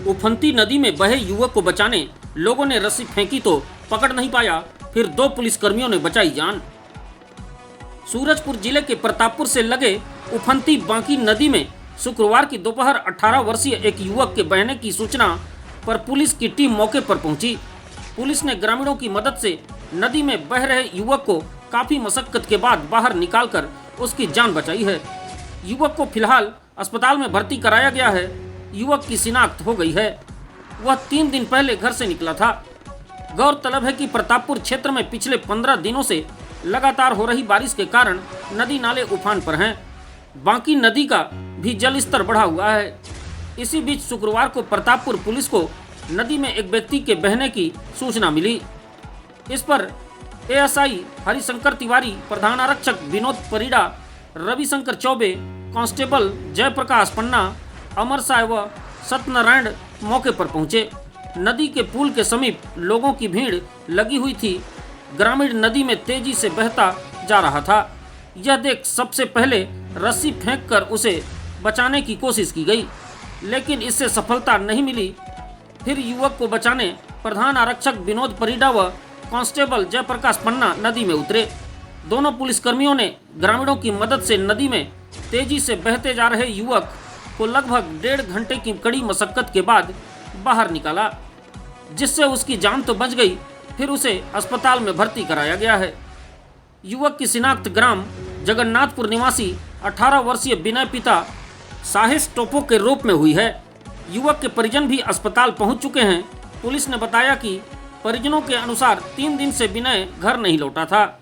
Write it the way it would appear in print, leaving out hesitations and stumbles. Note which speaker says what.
Speaker 1: उफनती नदी में बहे युवक को बचाने लोगों ने रस्सी फेंकी तो पकड़ नहीं पाया, फिर 2 पुलिसकर्मियों ने बचाई जान। सूरजपुर जिले के प्रतापपुर से लगे उफनती बांकी नदी में शुक्रवार की दोपहर 18 वर्षीय एक युवक के बहने की सूचना पर पुलिस की टीम मौके पर पहुंची। पुलिस ने ग्रामीणों की मदद से नदी में बह रहे युवक को काफी मशक्कत के बाद बाहर निकालकर उसकी जान बचाई है। युवक को फिलहाल अस्पताल में भर्ती कराया गया है। युवक की शिनाख्त हो गई है। वह 3 दिन पहले घर से निकला था। गौरतलब है कि प्रतापपुर क्षेत्र में पिछले 15 दिनों से लगातार हो रही बारिश के कारण नदी नाले उफान पर हैं। बांकी नदी का भी जल स्तर बढ़ा हुआ है। इसी बीच शुक्रवार को प्रतापपुर पुलिस को नदी में एक व्यक्ति के बहने की सूचना मिली। इस पर एएसआई हरिशंकर तिवारी, प्रधान आरक्षक विनोद परिड़ा, रविशंकर चौबे, कांस्टेबल जयप्रकाश पन्ना, अमर साय व सत्यनारायण मौके पर पहुंचे। नदी के पुल के समीप लोगों की भीड़ लगी हुई थी। ग्रामीण नदी में तेजी से बहता जा रहा था। यह देख सबसे पहले रस्सी फेंककर उसे बचाने की कोशिश की गई, लेकिन इससे सफलता नहीं मिली। फिर युवक को बचाने प्रधान आरक्षक विनोद परिड़ा व कांस्टेबल जयप्रकाश पन्ना नदी में उतरे। दोनों पुलिसकर्मियों ने ग्रामीणों की मदद से नदी में तेजी से बहते जा रहे युवक को लगभग 1.5 घंटे की कड़ी मशक्कत के बाद बाहर निकाला, जिससे उसकी जान तो बच गई, फिर उसे अस्पताल में भर्ती कराया गया है। युवक की शिनाख्त ग्राम जगन्नाथपुर निवासी 18 वर्षीय विनय पिता साहिश टोपो के रूप में हुई है। युवक के परिजन भी अस्पताल पहुंच चुके हैं। पुलिस ने बताया कि परिजनों के अनुसार 3 दिन से विनय घर नहीं लौटा था।